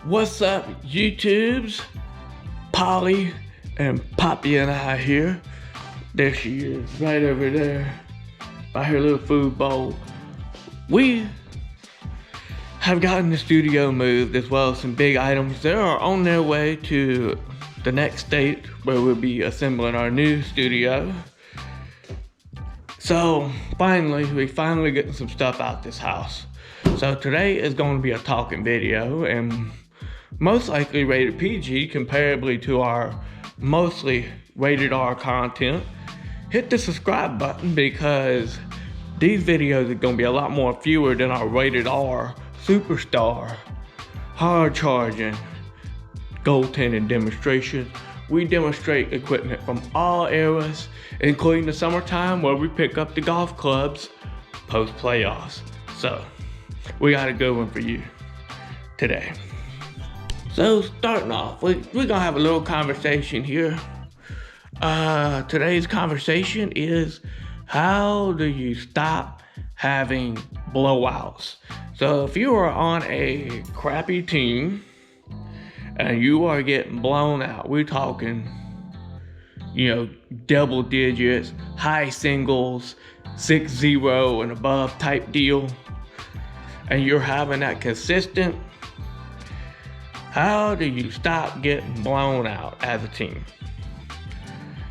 What's up, YouTubes? Polly and Poppy and I here. There she is, right over there, by her little food bowl. We have gotten the studio moved, as well as some big items. They are on their way to the next state where we'll be assembling our new studio. So we finally getting some stuff out this house. So today is going to be a talking video, and most likely rated PG comparably to our mostly rated R content. Hit the subscribe button because these videos are going to be a lot more fewer than our rated R superstar hard charging goaltending demonstration. We demonstrate equipment from all eras, including the summertime where we pick up the golf clubs post playoffs. So we got a good one for you today. So starting off, we're gonna have a little conversation here. Today's conversation is, how do you stop having blowouts? So if you are on a crappy team and you are getting blown out, we're talking, double digits, high singles, 6-0 and above type deal, and you're having that consistent, how do you stop getting blown out as a team?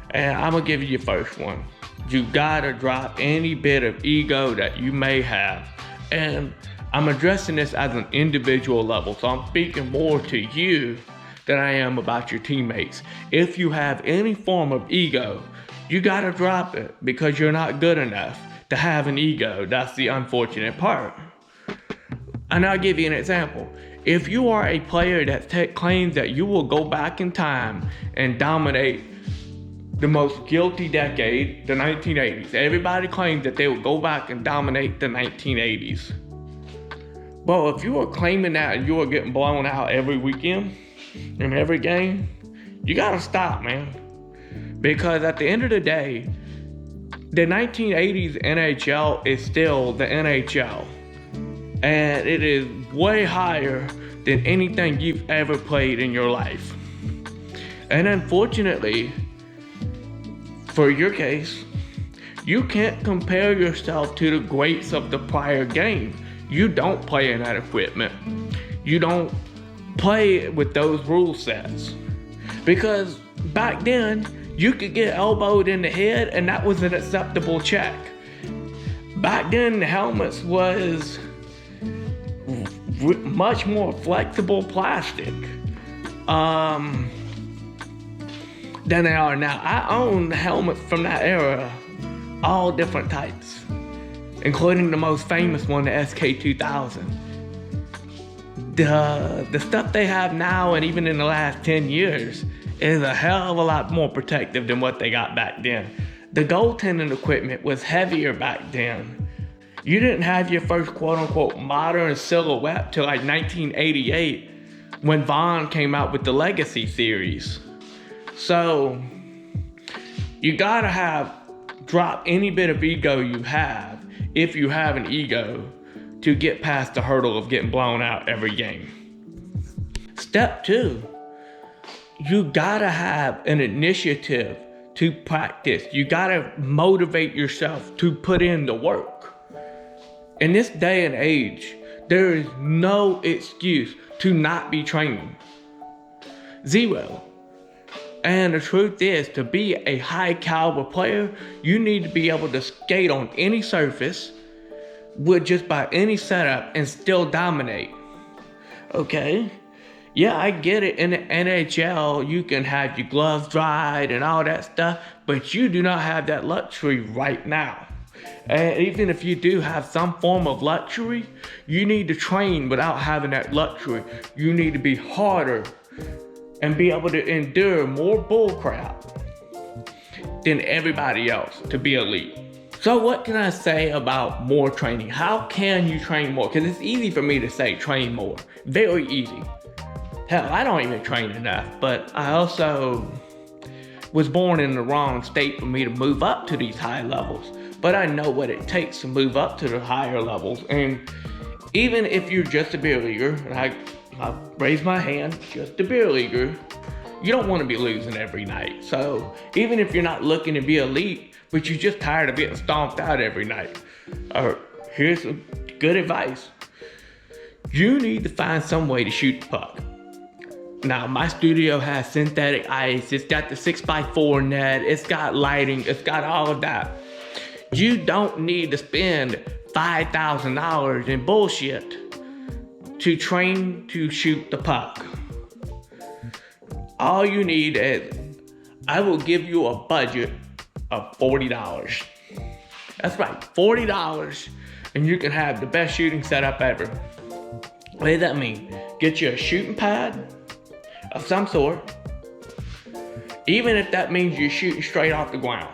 And I'm gonna give you your first one. You gotta drop any bit of ego that you may have. And I'm addressing this as an individual level, so I'm speaking more to you than I am about your teammates. If you have any form of ego, you gotta drop it, because you're not good enough to have an ego. That's the unfortunate part. And I'll give you an example. If you are a player that claims that you will go back in time and dominate the most guilty decade, the 1980s. Everybody claims that they will go back and dominate the 1980s. Well, if you are claiming that and you are getting blown out every weekend in every game, you gotta stop, man. Because at the end of the day, the 1980s NHL is still the NHL. And it is way higher than anything you've ever played in your life. And unfortunately, for your case, you can't compare yourself to the greats of the prior game. You don't play in that equipment. You don't play with those rule sets. Because back then, you could get elbowed in the head and that was an acceptable check. Back then, the helmets was much more flexible plastic than they are now. I own helmets from that era, all different types, including the most famous one, the SK2000. The stuff they have now, and even in the last 10 years, is a hell of a lot more protective than what they got back then. The goaltending equipment was heavier back then. You didn't have your first quote-unquote modern silhouette till like 1988 when Vaughn came out with the Legacy series. So you gotta drop any bit of ego you have, if you have an ego, to get past the hurdle of getting blown out every game. Step 2, you gotta have an initiative to practice. You gotta motivate yourself to put in the work. In this day and age, there is no excuse to not be training. Zero. And the truth is, to be a high caliber player, you need to be able to skate on any surface with just by any setup and still dominate. Okay? Yeah, I get it. In the NHL, you can have your gloves dried and all that stuff, but you do not have that luxury right now. And even if you do have some form of luxury, you need to train without having that luxury. You need to be harder and be able to endure more bullcrap than everybody else to be elite. So what can I say about more training? How can you train more? Because it's easy for me to say train more. Very easy. Hell, I don't even train enough, but I also was born in the wrong state for me to move up to these high levels. But I know what it takes to move up to the higher levels. And even if you're just a beer leaguer, and I I raise my hand, just a beer leaguer. You don't want to be losing every night. So even if you're not looking to be elite, but you're just tired of getting stomped out every night, here's some good advice. You need to find some way to shoot the puck. Now, my studio has synthetic ice, it's got the 6x4 net, it's got lighting, it's got all of that. You don't need to spend $5,000 in bullshit to train to shoot the puck. All you need is, I will give you a budget of $40. That's right, $40, and you can have the best shooting setup ever. What does that mean? Get you a shooting pad of some sort, even if that means you're shooting straight off the ground.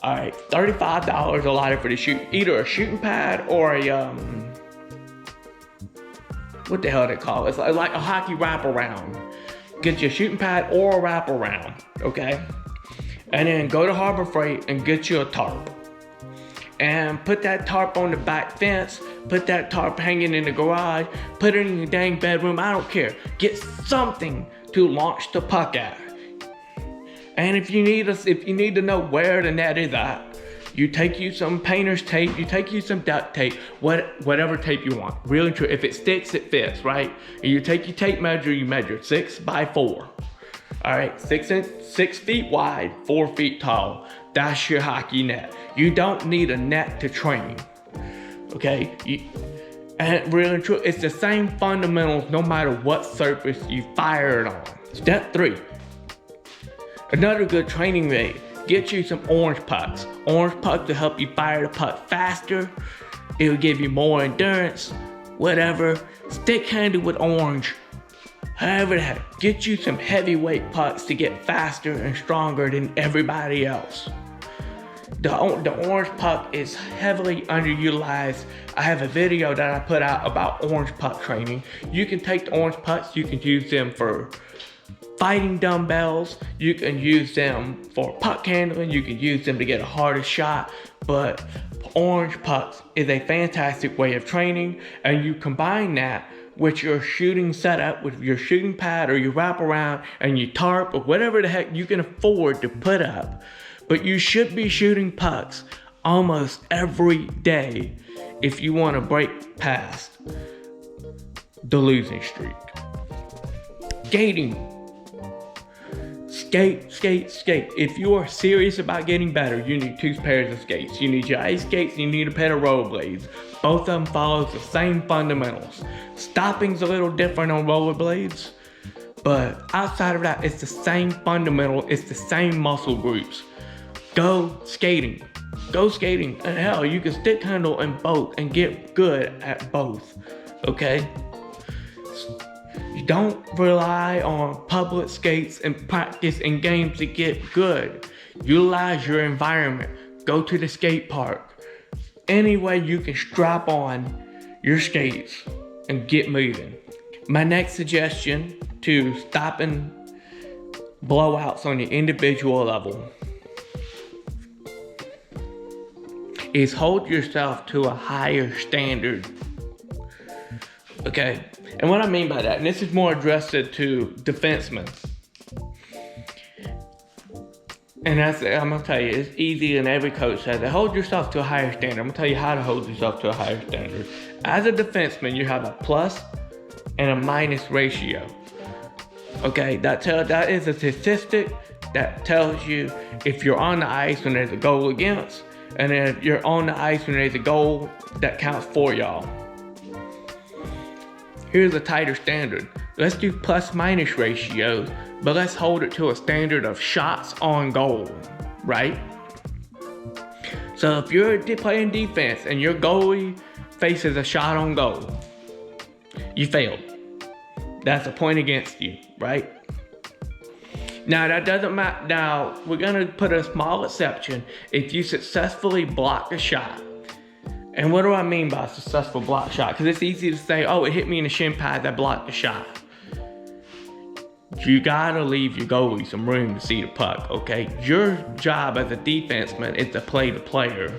All right, $35 allotted for the shoot, either a shooting pad or a what the hell they call it? It's like a hockey wraparound. Get you a shooting pad or a wraparound, okay? And then go to Harbor Freight and get you a tarp. And put that tarp on the back fence, put that tarp hanging in the garage, put it in your dang bedroom, I don't care. Get something to launch the puck at. And if you need to know where the net is at, you take you some painter's tape, you take you some duct tape, whatever tape you want. Really true, if it sticks, it fits, right? And you take your tape measure, you measure 6x4. All right, 6 feet wide, 4 feet tall. That's your hockey net. You don't need a net to train, okay? And really true, it's the same fundamentals no matter what surface you fire it on. Step 3, another good training aid, get you some orange pucks. Orange pucks will help you fire the puck faster. It'll give you more endurance, whatever. Stick handle with orange. However the heck, get you some heavyweight pucks to get faster and stronger than everybody else. The orange puck is heavily underutilized. I have a video that I put out about orange puck training. You can take the orange pucks, you can use them for fighting dumbbells, you can use them for puck handling, you can use them to get a harder shot, but orange pucks is a fantastic way of training, and you combine that with your shooting setup, with your shooting pad or your wraparound and your tarp or whatever the heck you can afford to put up. But you should be shooting pucks almost every day if you want to break past the losing streak. Skating. Skate. If you are serious about getting better, you need 2 pairs of skates. You need your ice skates, you need a pair of rollerblades. Both of them follow the same fundamentals. Stopping's a little different on rollerblades, but outside of that, it's the same fundamental, it's the same muscle groups. Go skating, and hell, you can stick handle in both and get good at both, okay? You don't rely on public skates and practice and games to get good. Utilize your environment. Go to the skate park. Any way you can strap on your skates and get moving. My next suggestion to stopping blowouts on the individual level is hold yourself to a higher standard. Okay, and what I mean by that, and this is more addressed to defensemen. And I'm gonna tell you, it's easy, and every coach says it. Hold yourself to a higher standard. I'm gonna tell you how to hold yourself to a higher standard. As a defenseman, you have a plus and a minus ratio. Okay, that is a statistic that tells you if you're on the ice when there's a goal against, and if you're on the ice when there's a goal that counts for y'all. Here's a tighter standard. Let's do plus minus ratios, but let's hold it to a standard of shots on goal, right? So if you're playing defense and your goalie faces a shot on goal, you failed. That's a point against you, right? Now that doesn't matter. Now we're gonna put a small exception if you successfully block a shot. And what do I mean by a successful block shot? Because it's easy to say, oh, it hit me in the shin pad, that blocked the shot. You gotta leave your goalie some room to see the puck, okay? Your job as a defenseman is to play the player.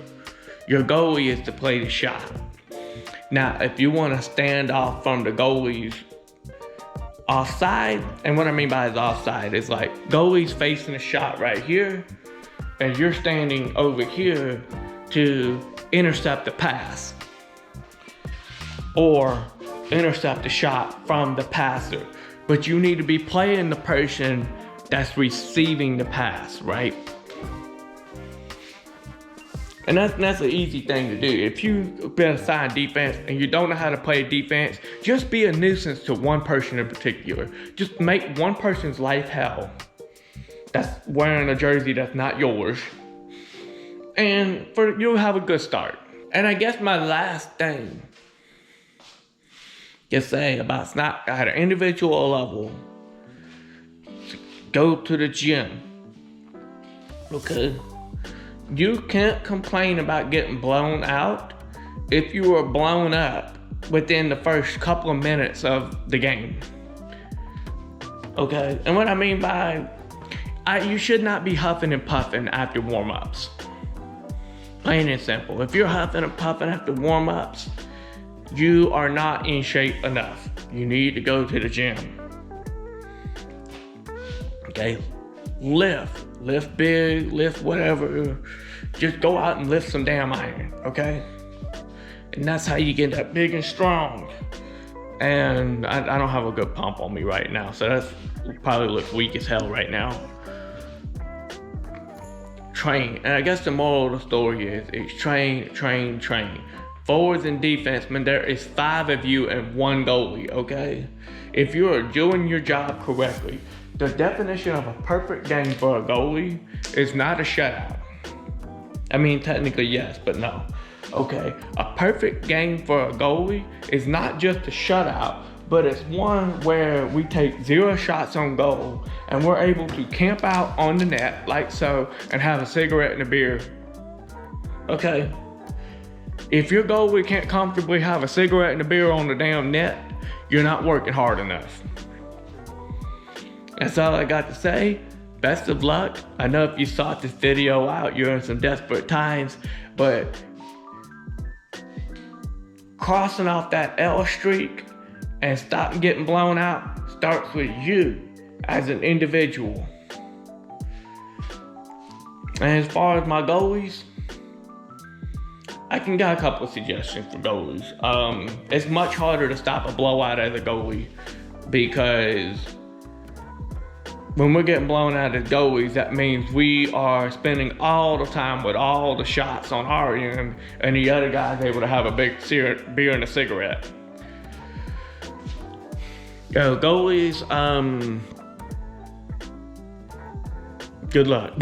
Your goalie is to play the shot. Now, if you want to stand off from the goalie's offside, and what I mean by is offside is like goalie's facing a shot right here, and you're standing over here to intercept the pass or intercept the shot from the passer. But you need to be playing the person that's receiving the pass, right? And that's an easy thing to do. If you've been assigned defense and you don't know how to play defense, just be a nuisance to one person in particular. Just make one person's life hell that's wearing a jersey that's not yours, and you'll have a good start. And I guess my last thing to say about snap at an individual level, go to the gym, okay? You can't complain about getting blown out if you were blown up within the first couple of minutes of the game. Okay? And what I mean by, you should not be huffing and puffing after warm-ups. Plain and simple. If you're huffing and puffing after warm-ups, you are not in shape enough. You need to go to the gym. Okay? Lift big, lift whatever. Just go out and lift some damn iron, okay? And that's how you get that big and strong. And I don't have a good pump on me right now, so that's probably looks weak as hell right now. Train. And I guess the moral of the story is train. Forwards and defensemen, there is 5 of you and 1 goalie, okay? If you are doing your job correctly, the definition of a perfect game for a goalie is not a shutout. I mean, technically yes, but no. Okay, a perfect game for a goalie is not just a shutout, but it's one where we take 0 shots on goal and we're able to camp out on the net like so and have a cigarette and a beer. Okay? If your goalie can't comfortably have a cigarette and a beer on the damn net, you're not working hard enough. That's all I got to say. Best of luck. I know if you sought this video out, you're in some desperate times, but crossing off that L streak and stop getting blown out starts with you as an individual. And as far as my goalies, I can got a couple of suggestions for goalies. It's much harder to stop a blowout as a goalie because when we're getting blown out as goalies, that means we are spending all the time with all the shots on our end, and the other guy's able to have a big beer and a cigarette. Yo, goalies, good luck.